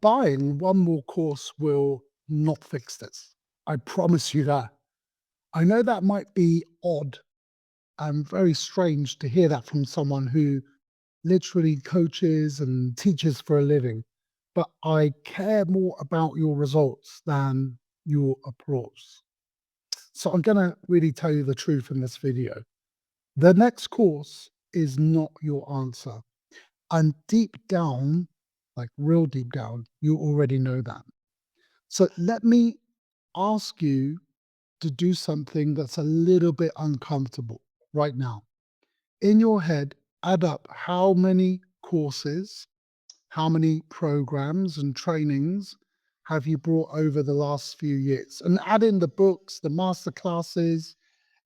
Buying one more course will not fix this. I promise you that. I know that might be odd and very strange to hear that from someone who literally coaches and teaches for a living, but I care more about your results than your applause. So I'm going to really tell you the truth in this video. The next course is not your answer. And deep down, like real deep down, you already know that. So let me ask you to do something that's a little bit uncomfortable right now. In your head, add up how many courses, how many programs and trainings have you brought over the last few years? And add in the books, the master classes.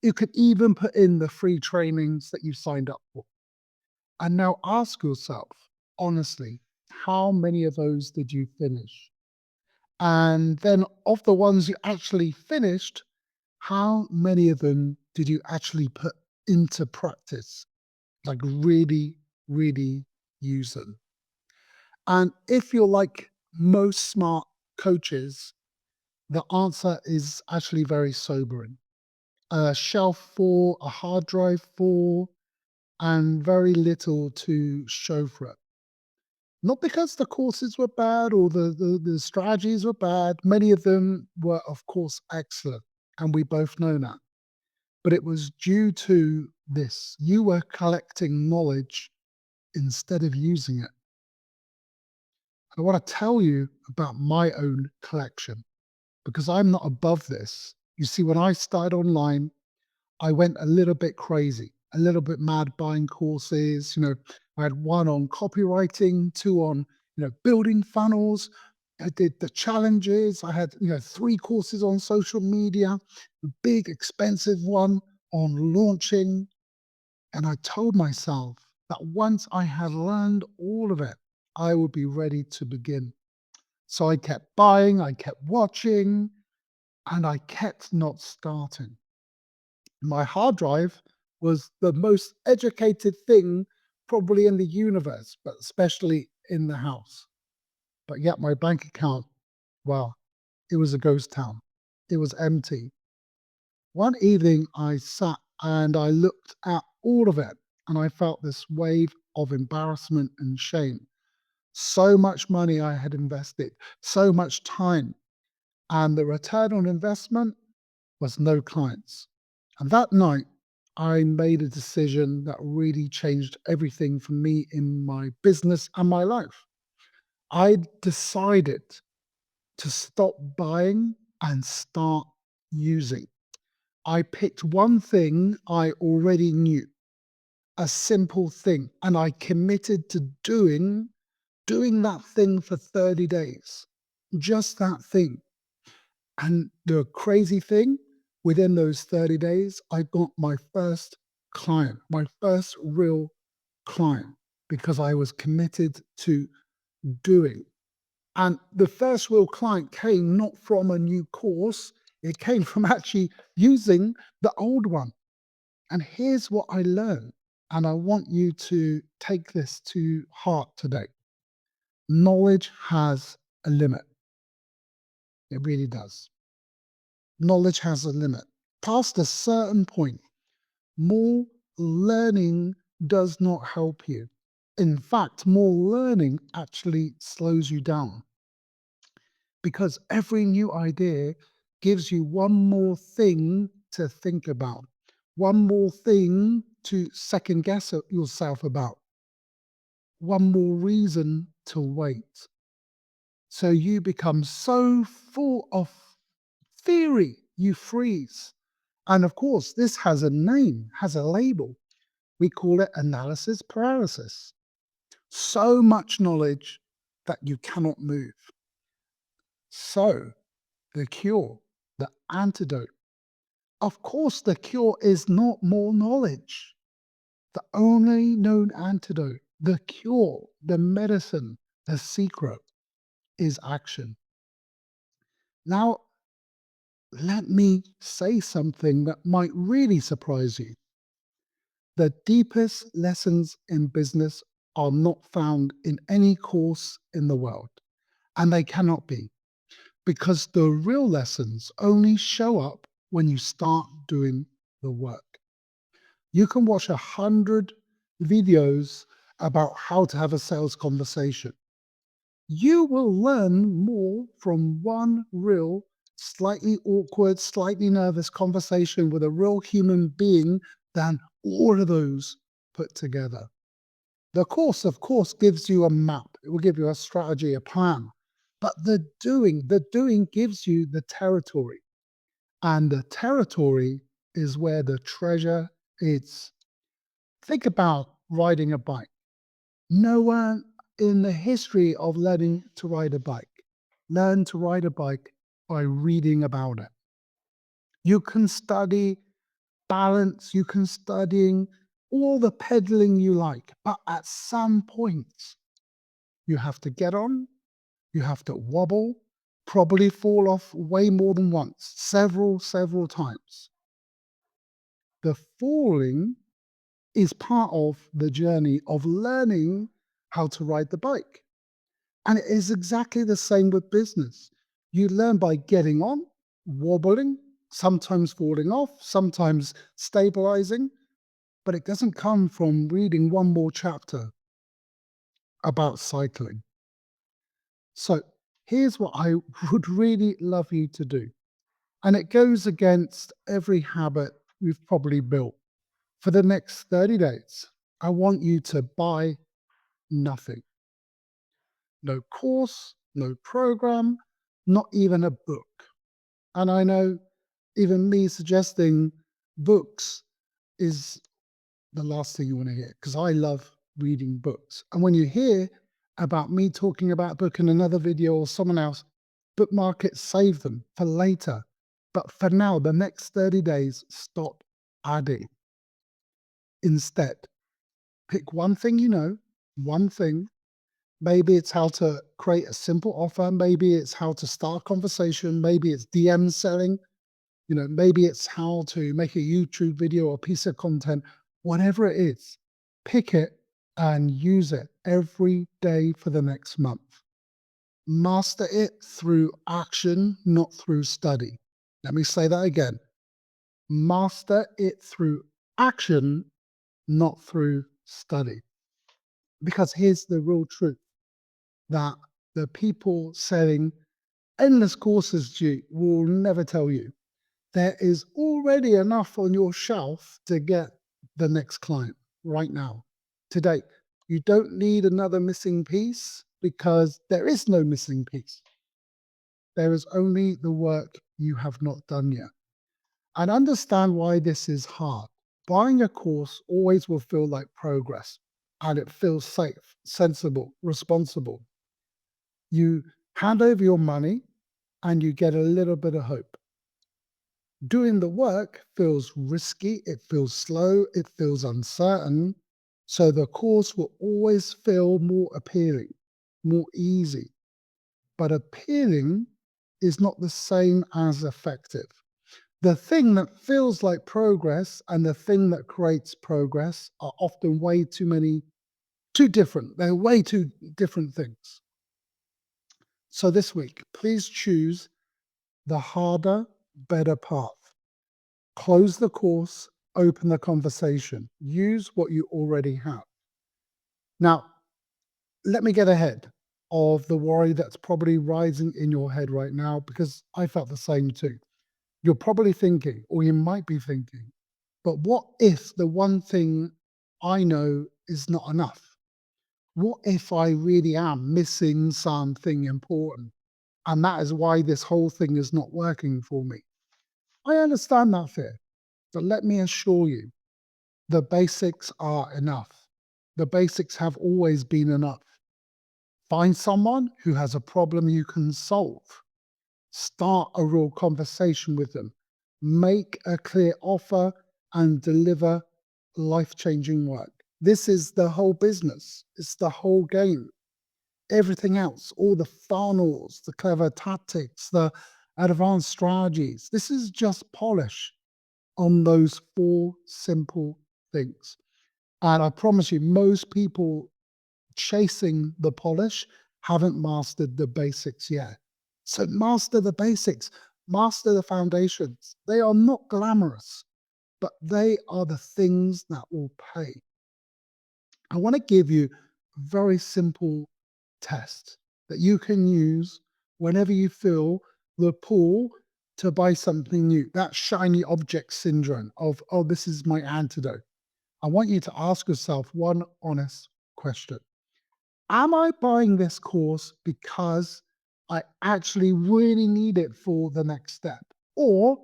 You could even put in the free trainings that you signed up for. And now ask yourself, honestly, how many of those did you finish? And then of the ones you actually finished, how many of them did you actually put into practice? Like really, really use them. And if you're like most smart coaches, the answer is actually very sobering. A shelf full, a hard drive full, and very little to show for it. Not because the courses were bad or the strategies were bad. Many of them were, of course, excellent. And we both know that. But it was due to this. You were collecting knowledge instead of using it. I want to tell you about my own collection because I'm not above this. You see, when I started online, I went a little bit crazy, a little bit mad buying courses. I had one on copywriting, two on, building funnels. I did the challenges. I had, three courses on social media, a big expensive one on launching. And I told myself that once I had learned all of it, I would be ready to begin. So I kept buying, I kept watching, and I kept not starting. My hard drive was the most educated thing probably in the universe, but especially in the house. But yet my bank account, well, it was a ghost town. It was empty. One evening I sat and I looked at all of it and I felt this wave of embarrassment and shame. So much money I had invested, so much time, and the return on investment was no clients. And that night, I made a decision that really changed everything for me in my business and my life. I decided to stop buying and start using. I picked one thing I already knew, a simple thing, and I committed to doing that thing for 30 days. Just that thing. And the crazy thing, within those 30 days, I got my first client, my first real client, because I was committed to doing. And the first real client came not from a new course, it came from actually using the old one. And here's what I learned. And I want you to take this to heart today. Knowledge has a limit. It really does. Knowledge has a limit. Past a certain point, more learning does not help you. In fact, more learning actually slows you down because every new idea gives you one more thing to think about, one more thing to second guess yourself about, one more reason to wait. So you become so full of theory, you freeze. And of course, this has a name, has a label. We call it analysis paralysis. So much knowledge that you cannot move. So, the cure, the antidote. Of course, the cure is not more knowledge. The only known antidote, the cure, the medicine, the secret is action. Now, let me say something that might really surprise you. The deepest lessons in business are not found in any course in the world. And they cannot be, because the real lessons only show up when you start doing the work. You can watch 100 videos about how to have a sales conversation. You will learn more from one real, slightly awkward, slightly nervous conversation with a real human being than all of those put together. The course, of course, gives you a map. It will give you a strategy, a plan. But the doing gives you the territory. And the territory is where the treasure is. Think about riding a bike. No one in the history of learning to ride a bike learned to ride a bike by reading about it. You can study balance, you can study all the pedaling you like, but at some point, you have to get on, you have to wobble, probably fall off way more than once, several times. The falling is part of the journey of learning how to ride the bike. And it is exactly the same with business. You learn by getting on, wobbling, sometimes falling off, sometimes stabilizing, but it doesn't come from reading one more chapter about cycling. So here's what I would really love you to do. And it goes against every habit we've probably built. For the next 30 days, I want you to buy nothing. No course, no program, not even a book. And I know even me suggesting books is the last thing you want to hear, because I love reading books. And when you hear about me talking about a book in another video or someone else, bookmark it, save them for later. But for now, the next 30 days, stop adding. Instead, pick one thing you know, one thing. Maybe it's how to create a simple offer. Maybe it's how to start a conversation. Maybe it's DM selling. Maybe it's how to make a YouTube video or piece of content. Whatever it is, pick it and use it every day for the next month. Master it through action, not through study. Let me say that again. Master it through action, not through study. Because here's the real truth, that the people selling endless courses to you will never tell you. There is already enough on your shelf to get the next client right now, today. You don't need another missing piece, because there is no missing piece. There is only the work you have not done yet. And understand why this is hard. Buying a course always will feel like progress, and it feels safe, sensible, responsible. You hand over your money and you get a little bit of hope. Doing the work feels risky, it feels slow, it feels uncertain. So the course will always feel more appealing, more easy. But appealing is not the same as effective. The thing that feels like progress and the thing that creates progress are often too different. They're way too different things. So this week, please choose the harder, better path. Close the course, open the conversation. Use what you already have. Now, let me get ahead of the worry that's probably rising in your head right now, because I felt the same too. You're probably thinking, or you might be thinking, but what if the one thing I know is not enough? What if I really am missing something important? And that is why this whole thing is not working for me. I understand that fear, but let me assure you, the basics are enough. The basics have always been enough. Find someone who has a problem you can solve. Start a real conversation with them. Make a clear offer and deliver life-changing work. This is the whole business. It's the whole game. Everything else, all the funnels, the clever tactics, the advanced strategies, this is just polish on those four simple things. And I promise you, most people chasing the polish haven't mastered the basics yet. So master the basics, master the foundations. They are not glamorous, but they are the things that will pay. I want to give you a very simple test that you can use whenever you feel the pull to buy something new, that shiny object syndrome of, oh, this is my antidote. I want you to ask yourself one honest question. Am I buying this course because I actually really need it for the next step? Or,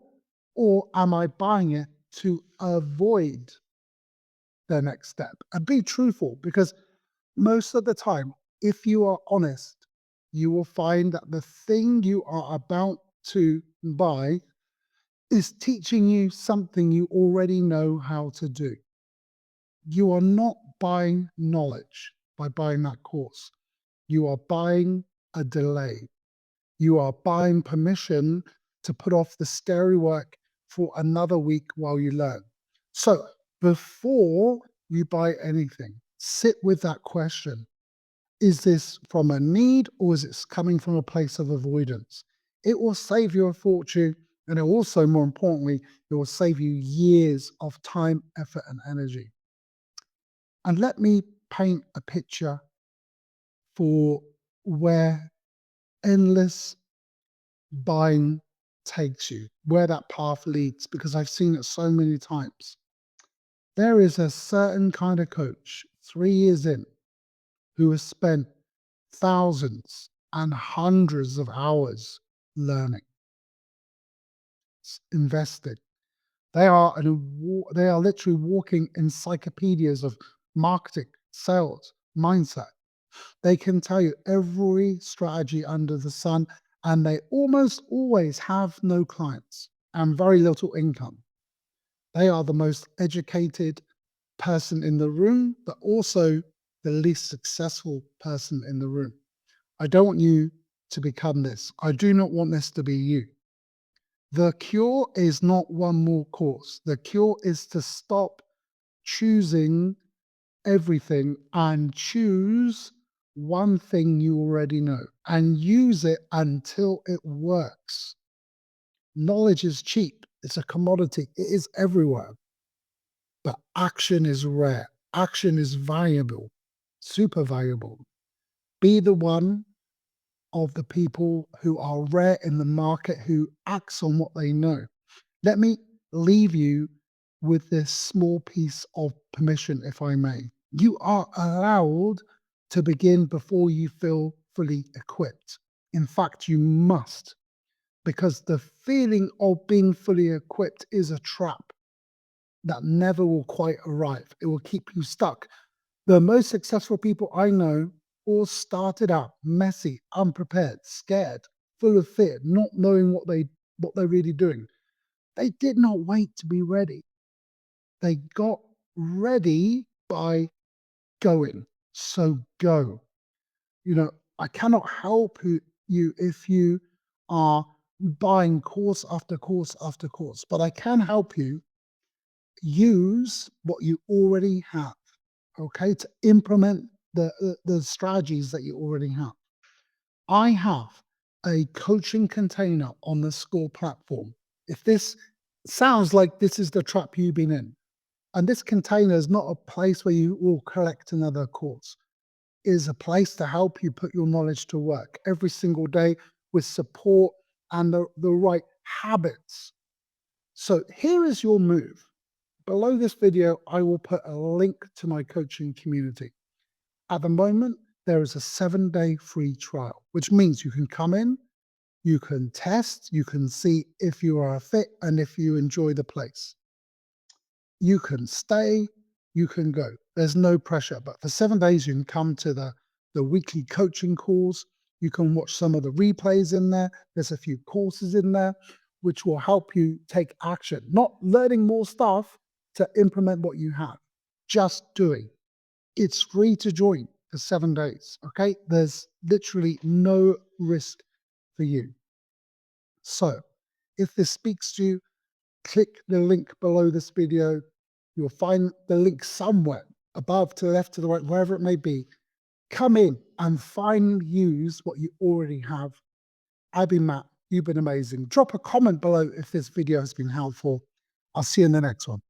or am I buying it to avoid the next step? And be truthful, because most of the time, if you are honest, you will find that the thing you are about to buy is teaching you something you already know how to do. You are not buying knowledge by buying that course. You are buying a delay. You are buying permission to put off the scary work for another week while you learn. So before you buy anything, sit with that question. Is this from a need, or is it coming from a place of avoidance? It will save you a fortune, and it also, more importantly, it will save you years of time, effort, and energy. And let me paint a picture for where endless buying takes you, where that path leads, because I've seen it so many times. There is a certain kind of coach 3 years in who has spent thousands and hundreds of hours learning, investing. They are literally walking encyclopedias of marketing, sales, mindset. They can tell you every strategy under the sun, and they almost always have no clients and very little income. They are the most educated person in the room, but also the least successful person in the room. I don't want you to become this. I do not want this to be you. The cure is not one more course. The cure is to stop choosing everything and choose one thing you already know and use it until it works. Knowledge is cheap, it's a commodity, it is everywhere. But action is rare, action is valuable, super valuable. Be the one of the people who are rare in the market who acts on what they know. Let me leave you with this small piece of permission, if I may. You are allowed to begin before you feel fully equipped. In fact, you must, because the feeling of being fully equipped is a trap that never will quite arrive. It will keep you stuck. The most successful people I know all started out messy, unprepared, scared, full of fear, not knowing what they're really doing. They did not wait to be ready. They got ready by going. So go. I cannot help you if you are buying course after course after course, but I can help you use what you already have, okay, to implement the strategies that you already have. I have a coaching container on the school platform. If this sounds like this is the trap you've been in, and this container is not a place where you will collect another course, it is a place to help you put your knowledge to work every single day with support and the right habits. So here is your move. Below this video, I will put a link to my coaching community. At the moment, there is a 7-day free trial, which means you can come in, you can test, you can see if you are a fit and if you enjoy the place. You can stay, you can go. There's no pressure. But for 7 days, you can come to the weekly coaching calls. You can watch some of the replays in there. There's a few courses in there, which will help you take action, not learning more stuff to implement what you have, just doing. It's free to join for 7 days. Okay. There's literally no risk for you. So if this speaks to you, click the link below this video. You'll find the link somewhere above, to the left, to the right, wherever it may be. come in and fine use what you already have. I've been Matt. You've been amazing. Drop a comment below if this video has been helpful. I'll see you in the next one.